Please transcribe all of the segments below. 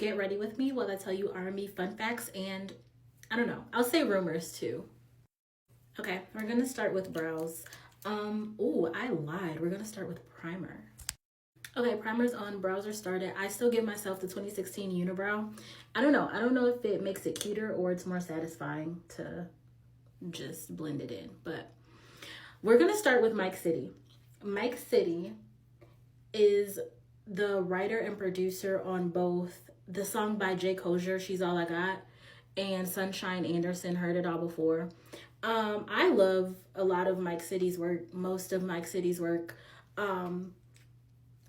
get ready with me while I tell you R&B fun facts and, I don't know, I'll say rumors too. Okay, we're gonna start with brows. Oh, I lied. We're gonna start with primer. Okay, primers on, brows are started. I still give myself the 2016 unibrow. I don't know if it makes it cuter or it's more satisfying to just blend it in, but we're gonna start with Mike City. Mike City is the writer and producer on both the song by Jay Kozier, She's All I Got, and Sunshine Anderson, Heard It All Before. I love a lot of Mike City's work, most of Mike City's work. And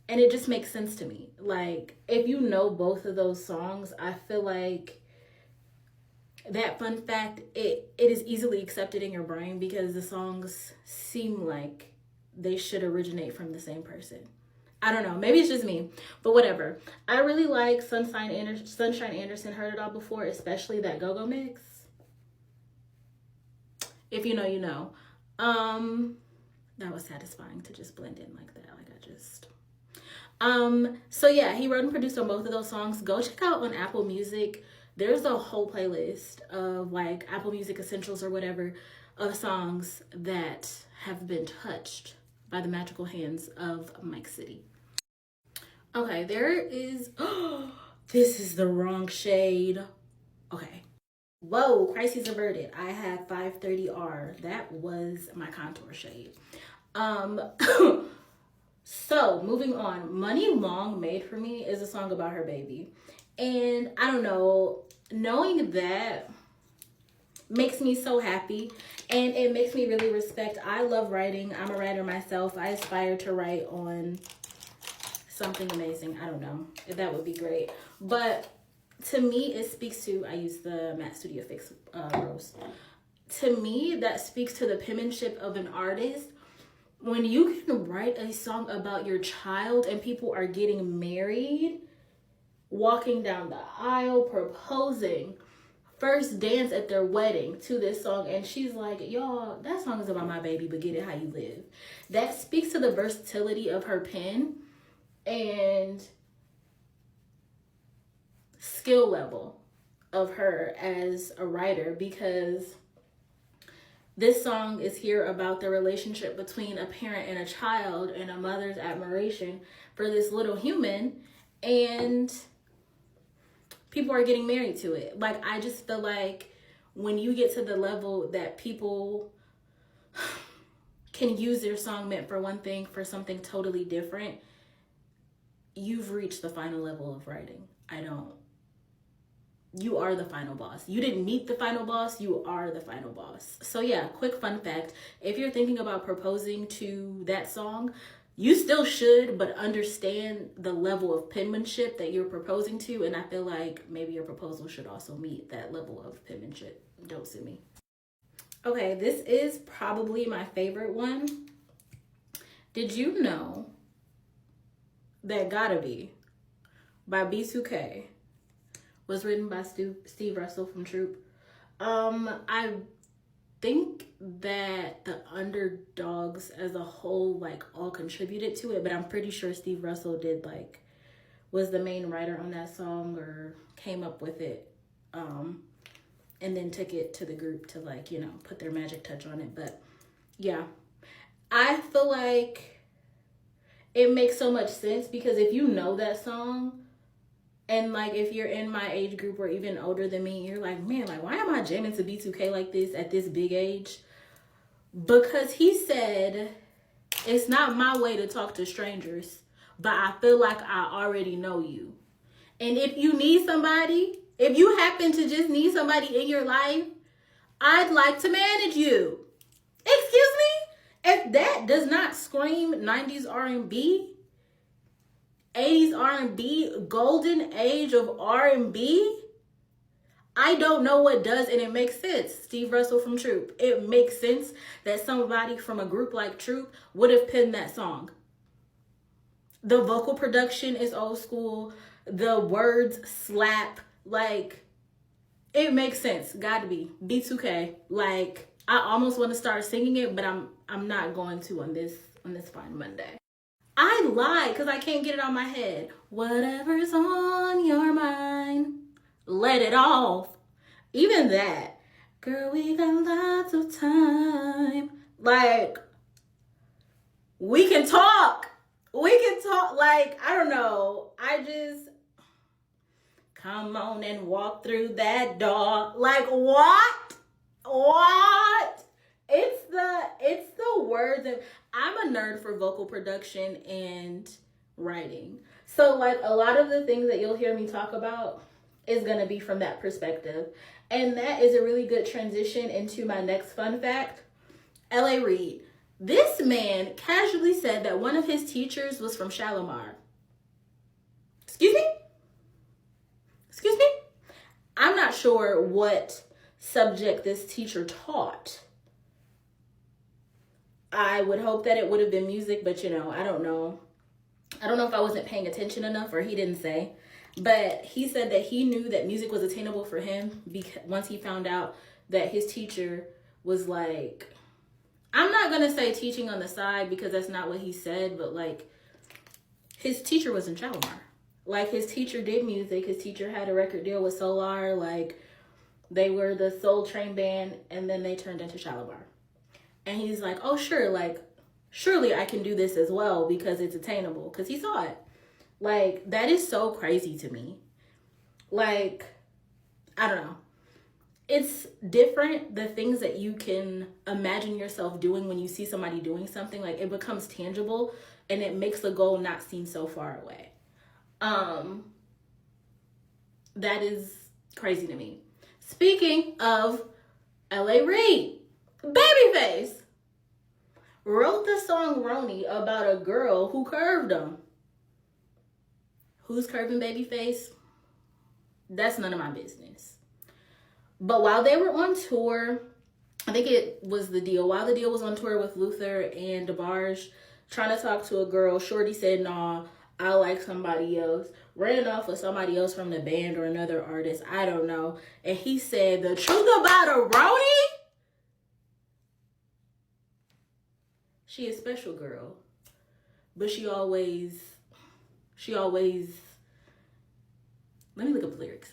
it just makes sense to me. Like, if you know both of those songs, I feel like that fun fact, it is easily accepted in your brain because the songs seem like they should originate from the same person. I don't know. Maybe it's just me, but whatever. I really like Sunshine Anderson, Heard It All Before, especially that go-go mix. If you know, you know. That was satisfying to just blend in like that. Like I just... So yeah, he wrote and produced on both of those songs. Go check out on Apple Music. There's a whole playlist of like Apple Music Essentials or whatever of songs that have been touched by the magical hands of Mike City. Okay, there is, oh, this is the wrong shade. Okay. Whoa, crisis averted. I have 530R. That was my contour shade. So moving on, Money Long Made For Me is a song about her baby. And I don't know, knowing that makes me so happy and it makes me really respect. I love writing. I'm a writer myself. I aspire to write on something amazing. I don't know if that would be great. But to me, it speaks to, I use the Matte Studio Fix rose. To me, that speaks to the penmanship of an artist. When you can write a song about your child and people are getting married, walking down the aisle, proposing, first dance at their wedding to this song, and she's like, y'all, that song is about my baby, but get it how you live. That speaks to the versatility of her pen and skill level of her as a writer, because this song is here about the relationship between a parent and a child and a mother's admiration for this little human, and people are getting married to it. Like, I just feel like when you get to the level that people can use their song meant for one thing for something totally different, you've reached the final level of writing. You are the final boss. You didn't meet the final boss, you are the final boss. So yeah, quick fun fact, if you're thinking about proposing to that song, you still should, but understand the level of penmanship that you're proposing to, and I feel like maybe your proposal should also meet that level of penmanship. Don't sue me. Okay, this is probably my favorite one. Did you know that Gotta Be by B2K was written by Steve Russell from Troop? I think that the Underdogs as a whole like all contributed to it, but I'm pretty sure Steve Russell was the main writer on that song or came up with it, and then took it to the group to put their magic touch on it. But yeah, I feel like it makes so much sense because if you know that song, and if you're in my age group or even older than me, you're like, man, why am I jamming to B2K like this at this big age? Because he said, it's not my way to talk to strangers, but I feel like I already know you. And if you need somebody, if you happen to just need somebody in your life, I'd like to manage you. Excuse me? If that does not scream 90s R&B, 80s R&B, golden age of R&B, I don't know what does, and it makes sense. Steve Russell from Troop. It makes sense that somebody from a group like Troop would have penned that song. The vocal production is old school. The words slap. It makes sense. Gotta be. B2K. I almost want to start singing it, but I'm not going to on this fine Monday. I lied because I can't get it on my head. Whatever's on your mind. sweat it off. Even that. Girl, we got lots of time. Like, we can talk. We can talk. Like, I don't know. I just, come on and walk through that door. Like, what? What? It's the words. And I'm a nerd for vocal production and writing. So, like, a lot of the things that you'll hear me talk about is going to be from that perspective. And that is a really good transition into my next fun fact. L.A. Reid. This man casually said that one of his teachers was from Shalimar. Excuse me? Excuse me? I'm not sure what subject this teacher taught. I would hope that it would have been music, but I don't know. I don't know if I wasn't paying attention enough or he didn't say. But he said that he knew that music was attainable for him because once he found out that his teacher was like, I'm not going to say teaching on the side because that's not what he said, but like his teacher was in Shalimar. Like his teacher did music. His teacher had a record deal with Solar. Like they were the Soul Train band and then they turned into Shalimar. And he's like, oh, sure. Like, surely I can do this as well because it's attainable because he saw it. Like, that is so crazy to me. Like, I don't know. It's different, the things that you can imagine yourself doing when you see somebody doing something. Like, it becomes tangible and it makes the goal not seem so far away. That is crazy to me. Speaking of L.A. Reid, Babyface wrote the song Roni about a girl who curved him. Who's curving Babyface? That's none of my business. But while they were on tour, I think it was the deal. While the deal was on tour with Luther and DeBarge, trying to talk to a girl, Shorty said, nah, I like somebody else. Ran off with somebody else from the band or another artist. I don't know. And he said, the truth about a Roni? She a special girl. But she always, let me look up the lyrics.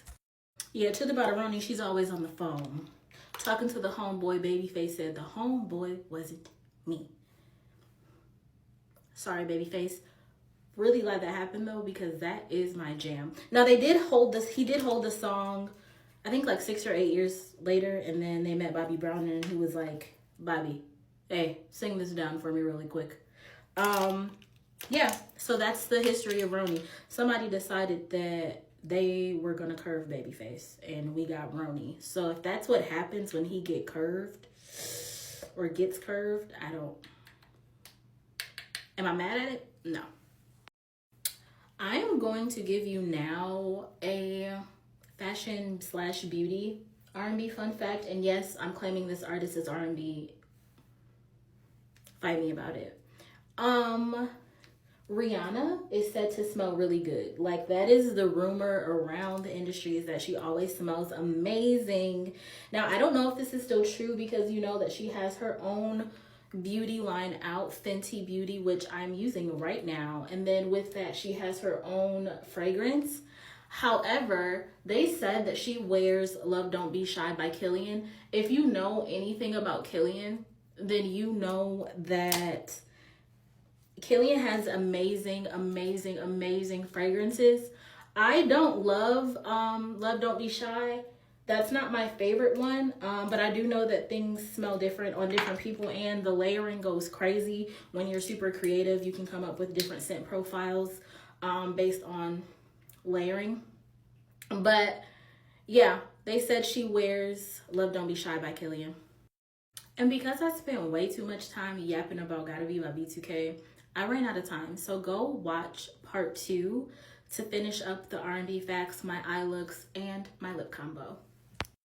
Yeah, to the Roni, she's always on the phone. Talking to the homeboy, Babyface said, the homeboy wasn't me. Sorry, Babyface. Really glad that happened though, because that is my jam. Now he did hold the song, I think like 6 or 8 years later, and then they met Bobby Brown and he was like, Bobby, hey, sing this down for me really quick. Yeah, so that's the history of Roni. Somebody decided that they were gonna curve Babyface and we got Roni. So if that's what happens when he gets curved, am I mad at it? No. I am going to give you now a fashion/beauty R&B fun fact. And yes, I'm claiming this artist is R&B. Fight me about it. Rihanna is said to smell really good. Like, that is the rumor around the industry, is that she always smells amazing. Now, I don't know if this is still true because you know that she has her own beauty line out, Fenty Beauty, which I'm using right now. And then with that, she has her own fragrance. However, they said that she wears Love Don't Be Shy by Killian. If you know anything about Killian, then you know that Killian has amazing fragrances. I don't love Love Don't Be Shy. That's not my favorite one, but I do know that things smell different on different people, and the layering goes crazy. When you're super creative, you can come up with different scent profiles based on layering. But yeah, they said she wears Love Don't Be Shy by Killian. And because I spent way too much time yapping about Gotta Be by B2K, I ran out of time. So go watch part 2 to finish up the R&B facts, my eye looks, and my lip combo.